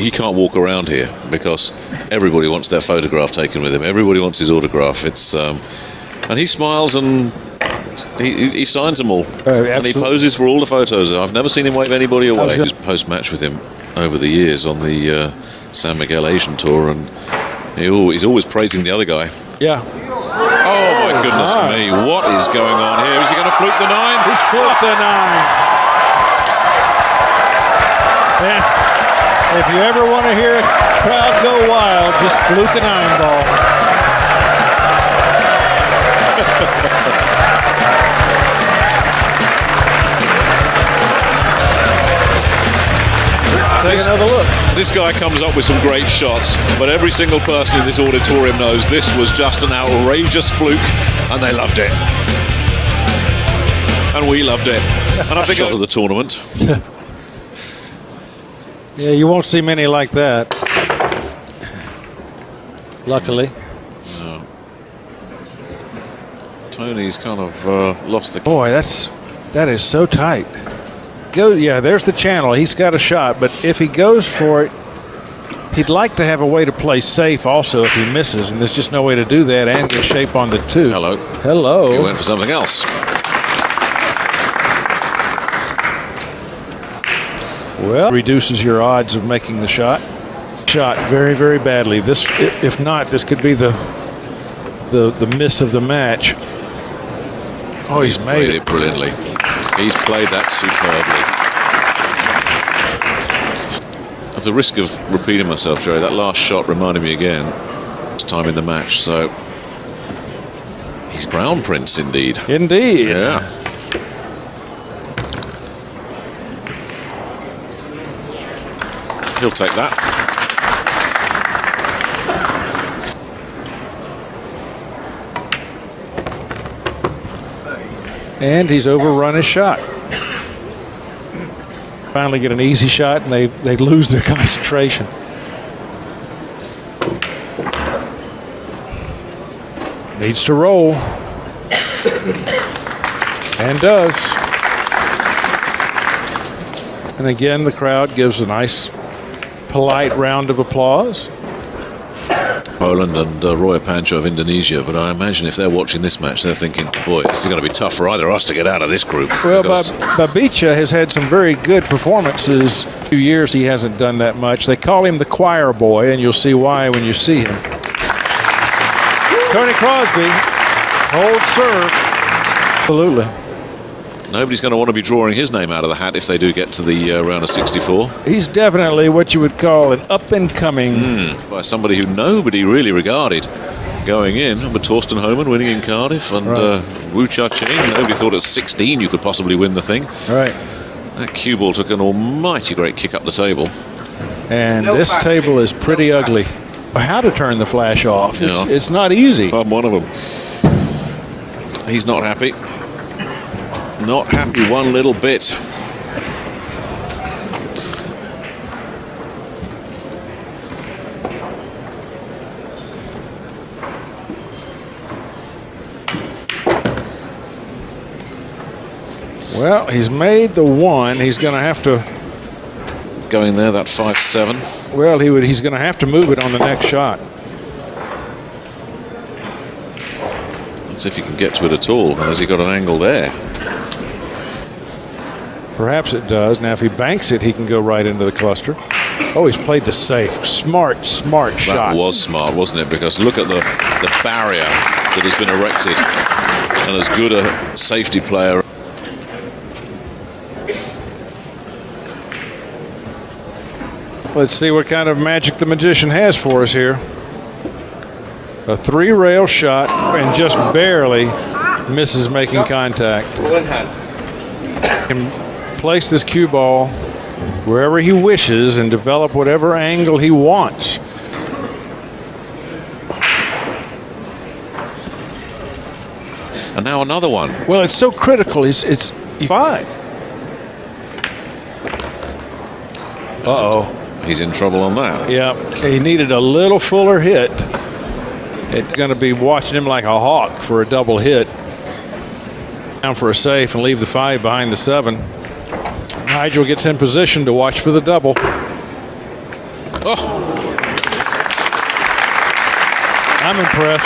he can't walk around here because everybody wants their photograph taken with him. Everybody wants his autograph. It's and he smiles and he signs them all, and he poses for all the photos. I've never seen him wave anybody away. He's post-match with him over the years on the San Miguel Asian Tour, and he's always praising the other guy. Yeah. Oh my goodness me! What is going on here? Is he going to fluke the 9? He's fluked the 9. Yeah. If you ever want to hear a crowd go wild, just fluke an 9 ball. Take another look. This guy comes up with some great shots, but every single person in this auditorium knows this was just an outrageous fluke, and they loved it. And we loved it. And I think of the tournament. Yeah, you won't see many like that. Luckily. No. Tony's kind of lost the... Boy, that is so tight. Yeah, there's the channel. He's got a shot, but if he goes for it, he'd like to have a way to play safe also if he misses, and there's just no way to do that and get shape on the 2. Hello. Hello. He went for something else. Well, reduces your odds of making the shot. Shot very, very badly. This, if not, this could be the miss of the match. Oh, he's made it brilliantly. He's played that superbly. At the risk of repeating myself, Jerry, that last shot reminded me again. This time in the match, so he's ground prince indeed. Indeed. Yeah. He'll take that. And he's overrun his shot. Finally get an easy shot, and they lose their concentration. Needs to roll. And does. And again, the crowd gives a nice, polite round of applause. Poland and Roy Pancho of Indonesia, but I imagine if they're watching this match, they're thinking, boy, this is going to be tough for either of us to get out of this group. Well, Babica has had some very good performances. 2 years he hasn't done that much. They call him the choir boy, and you'll see why when you see him. Tony Crosby, hold serve. Absolutely. Nobody's going to want to be drawing his name out of the hat if they do get to the round of 64. He's definitely what you would call an up-and-coming. By somebody who nobody really regarded going in. But Torsten Homan winning in Cardiff, and Wu Cha-Ching. Nobody thought at 16 you could possibly win the thing. Right. That cue ball took an almighty great kick up the table. And this table is pretty ugly. How to turn the flash off. Yeah. It's not easy. I'm one of them. He's not happy. Not happy one little bit. Well, he's made the 1. He's going to have to go in there, that 5-7. Well, he's going to have to move it on the next shot. Let's see if he can get to it at all. Has he got an angle there? Perhaps it does. Now, if he banks it, he can go right into the cluster. Oh, he's played the safe. Smart shot. That was smart, wasn't it? Because look at the barrier that has been erected. And as good a safety player. Let's see what kind of magic the magician has for us here. A 3-rail shot and just barely misses making contact. Can place this cue ball wherever he wishes and develop whatever angle he wants. And now another one. Well, it's so critical. It's 5. Uh-oh. He's in trouble on that. Yeah, he needed a little fuller hit. It's going to be watching him like a hawk for a double hit. Down for a safe and leave the 5 behind the 7. Nigel gets in position to watch for the double. Oh, I'm impressed.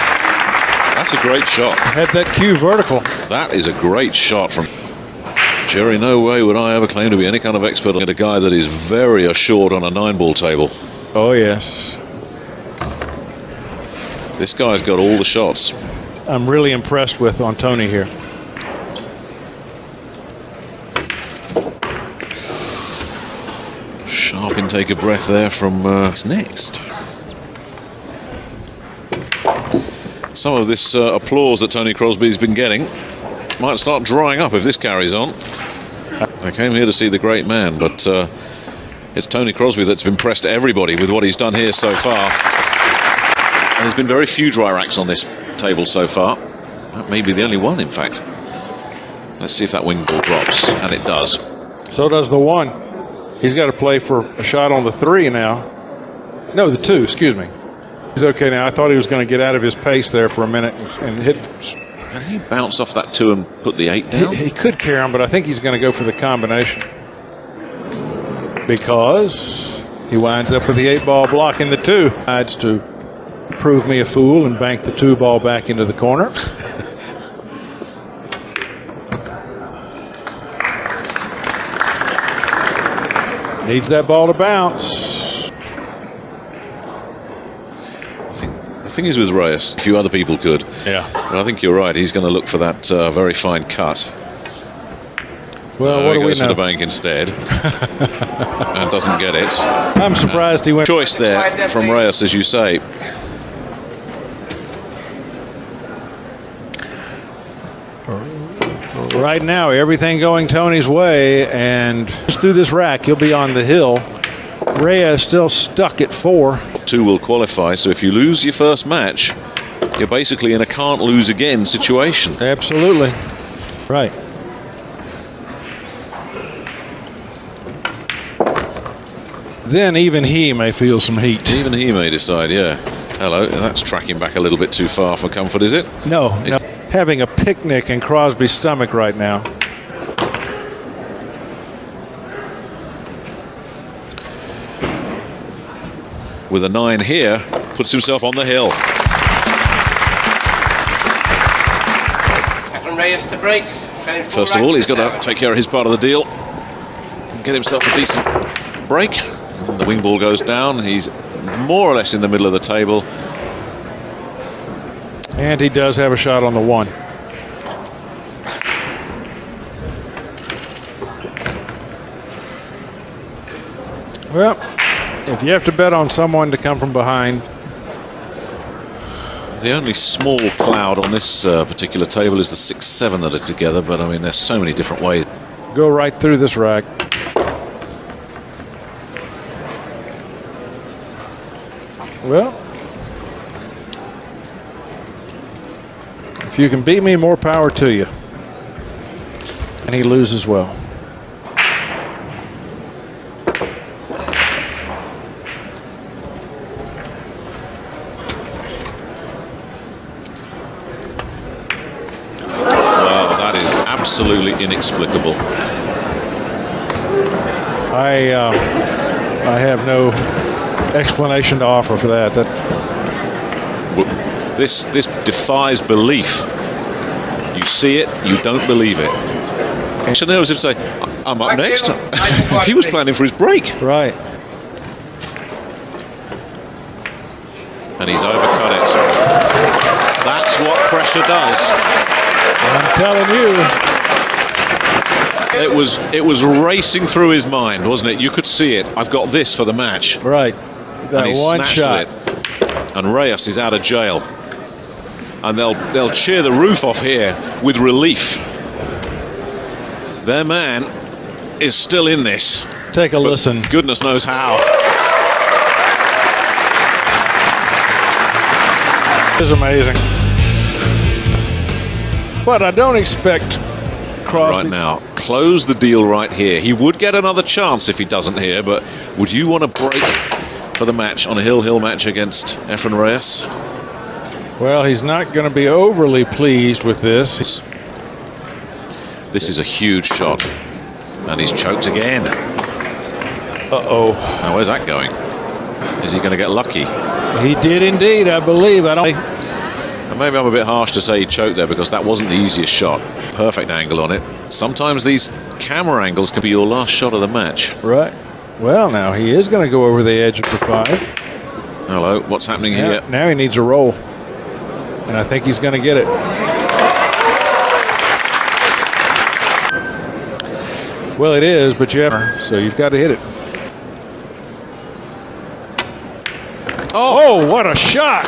that's a great shot. Had that cue vertical. That is a great shot from Jerry. No way would I ever claim to be any kind of expert on a guy that is very assured on a 9-ball table. Oh, yes. This guy's got all the shots. I'm really impressed with on Tony here. Sharp intake of breath there from what's next. Some of this applause that Tony Crosby's been getting might start drying up if this carries on. I came here to see the great man, but it's Tony Crosby that's impressed everybody with what he's done here so far. And there's been very few dry racks on this table so far. That may be the only one, in fact. Let's see if that wing ball drops, and it does. So does the 1. He's got to play for a shot on the 3 now. No, the 2, excuse me. He's okay now. I thought he was going to get out of his pace there for a minute and hit. Can he bounce off that 2 and put the 8 down? He could carry him, but I think he's going to go for the combination. Because he winds up with the 8-ball blocking the 2. Decides to prove me a fool and bank the 2 ball back into the corner. Needs that ball to bounce. The thing is with Reyes, a few other people could. Yeah. But I think you're right. He's going to look for that very fine cut. Well, what do we goes for know? the bank instead. And doesn't get it. I'm surprised he went. Choice there from Reyes, as you say. Right now, everything going Tony's way, and just through this rack, he'll be on the hill. Reyes still stuck at 4. 2 will qualify, so if you lose your first match, you're basically in a can't lose again situation. Absolutely. Right. Then even he may feel some heat. Even he may decide, yeah. Hello, that's tracking back a little bit too far for comfort, is it? No. Having a picnic in Crosby's stomach right now. With a 9 here, puts himself on the hill. EFREN Reyes to break. First of all, he's got to take care of his part of the deal and get himself a decent break. And the wing ball goes down. He's more or less in the middle of the table. And he does have a shot on the 1. Well, if you have to bet on someone to come from behind. The only small cloud on this particular table is the 6-7 that are together, but I mean, there's so many different ways. Go right through this rack. Well, if you can beat me, more power to you. And he loses well. Wow, that is absolutely inexplicable. I have no explanation to offer for that. This defies belief. You see it, you don't believe it. Chanel was if to say, I'm up next. He was planning for his break. Right. And he's overcut it. That's what pressure does. I'm telling you. It was racing through his mind, wasn't it? You could see it. I've got this for the match. Right. That And he one snatched shot. it. And Reyes is out of jail. And they'll cheer the roof off here with relief. Their man is still in this. Take a listen. Goodness knows how. It's amazing. But I don't expect Crosby. Right now, close the deal right here. He would get another chance if he doesn't here, but would you want to break for the match on a hill-hill match against EFREN Reyes? Well, he's not going to be overly pleased with this. This is a huge shot. And he's choked again. Uh-oh. Now, where's that going? Is he going to get lucky? He did indeed, I believe. And maybe I'm a bit harsh to say he choked there because that wasn't the easiest shot. Perfect angle on it. Sometimes these camera angles can be your last shot of the match. Right. Well, now he is going to go over the edge of the 5. Hello, what's happening here? Now he needs a roll. And I think he's going to get it. Well, it is, but so you've got to hit it. Oh, what a shot!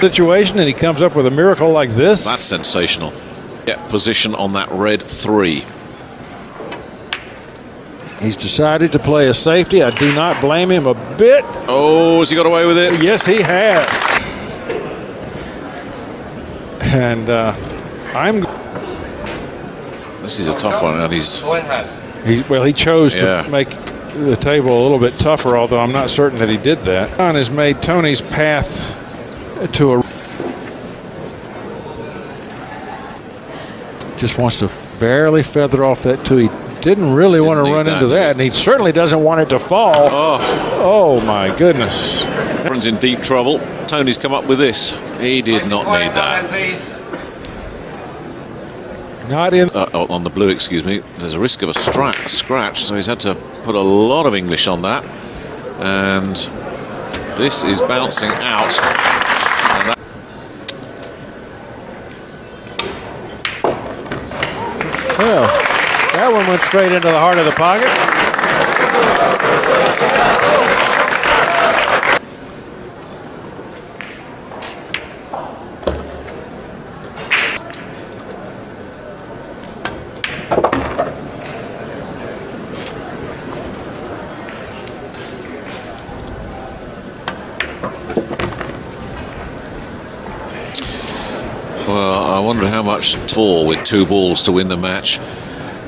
Situation, and he comes up with a miracle like this. That's sensational. Get position on that red 3. He's decided to play a safety. I do not blame him a bit. Oh, has he got away with it? Yes, he has. And this is a tough one, and he chose to make the table a little bit tougher, although I'm not certain that he did that. John has made Tony's path to a just wants to barely feather off that 2. He didn't really want to run into that, and he certainly doesn't want it to fall. Oh my goodness. Everyone's in deep trouble. Tony's come up with this. He did not need that. Not in. On the blue, excuse me. There's a risk of a scratch, so he's had to put a lot of English on that. And this is bouncing out. And well, that one went straight into the heart of the pocket. well, I wonder how much for with 2 balls to win the match.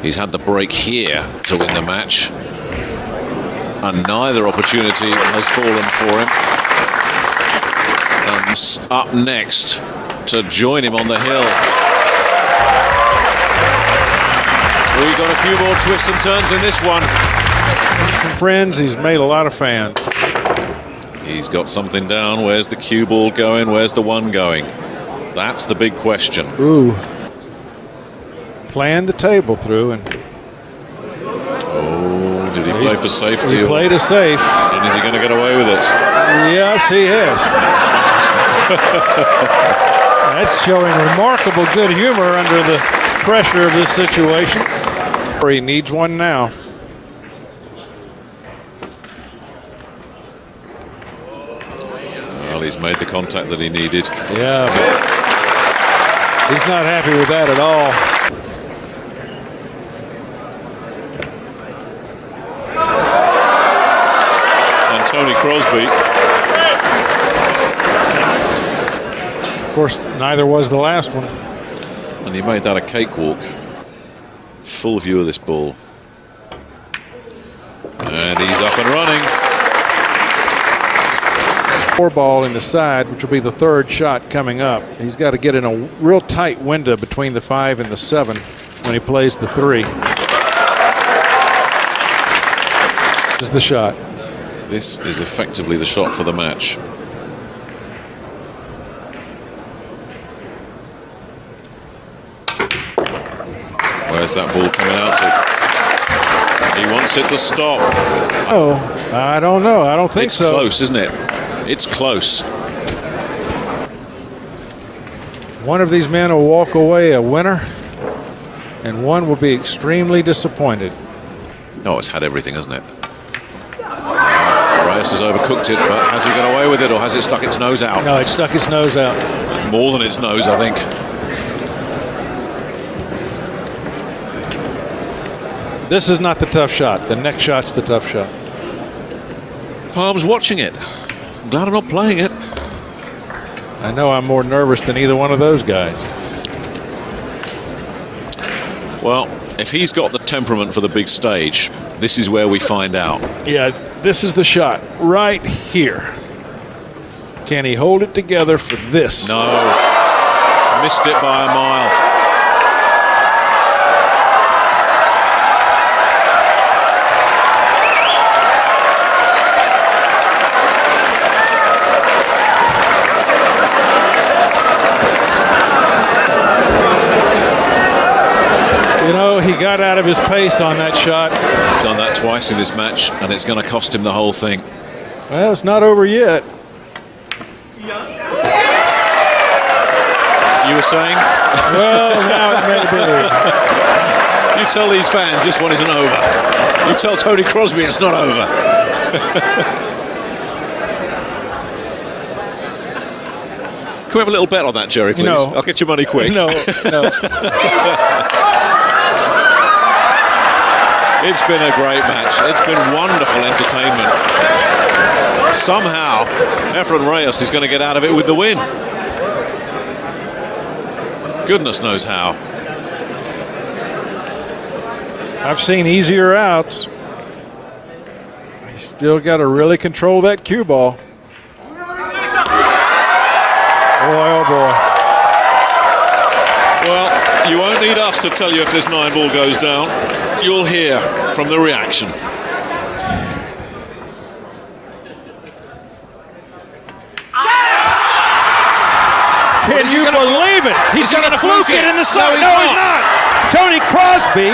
He's had the break here to win the match, and neither opportunity has fallen for him. And up next to join him on the hill. We've got a few more twists and turns in this one. Some friends, he's made a lot of fans. He's got something down. Where's the cue ball going? Where's the 1 going? That's the big question. Ooh. Planned the table through, and did he play for safety? He played a safe. And is he going to get away with it? Yes, he is. That's showing remarkable good humor under the pressure of this situation. He needs one now. Well, he's made the contact that he needed. Yeah, but he's not happy with that at all. And Tony Crosby. Of course, neither was the last one. And he made that a cakewalk. Full view of this ball. And he's up and running. 4-ball in the side, which will be the 3rd shot coming up. He's got to get in a real tight window between the 5 and the 7 when he plays the 3. This is the shot. This is effectively the shot for the match. Where's that ball coming out to? He wants it to stop. Oh, I don't know. I don't think so. It's close, isn't it? It's close. One of these men will walk away a winner, and one will be extremely disappointed. Oh, it's had everything, hasn't it? Reyes has overcooked it, but has he got away with it, or has it stuck its nose out? No, it stuck its nose out. More than its nose, I think. This is not the tough shot. The next shot's the tough shot. Palm's watching it. I'm glad I'm not playing it. I know I'm more nervous than either one of those guys. Well, if he's got the temperament for the big stage, this is where we find out. Yeah, this is the shot right here. Can he hold it together for this? No. Missed it by a mile. he got out of his pace on that shot. Done that twice in this match, and it's going to cost him the whole thing. Well, it's not over yet. You were saying? Well, now it may be. You tell these fans this one isn't over. You tell Tony Crosby it's not over. Can we have a little bet on that, Jerry, please? No. I'll get your money quick. No. It's been a great match. It's been wonderful entertainment. Somehow, EFREN Reyes is going to get out of it with the win. Goodness knows how. I've seen easier outs. He's still got to really control that cue ball. Boy, oh boy. Well, you won't need us to tell you if this 9-ball goes down. You'll hear from the reaction. Can you believe it? He's going to fluke it in the side. No, he's not. Tony Crosby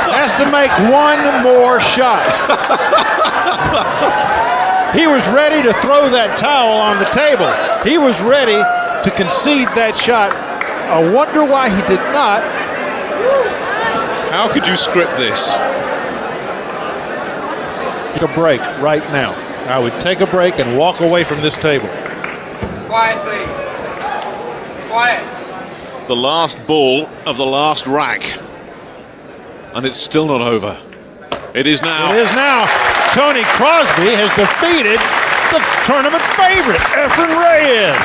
has to make one more shot. He was ready to throw that towel on the table. He was ready to concede that shot. I wonder why he did not. How could you script this? Take a break right now. I would take a break and walk away from this table. Quiet, please. Quiet. The last ball of the last rack. And it's still not over. It is now. It is now. Tony Crosby has defeated the tournament favorite, EFREN Reyes.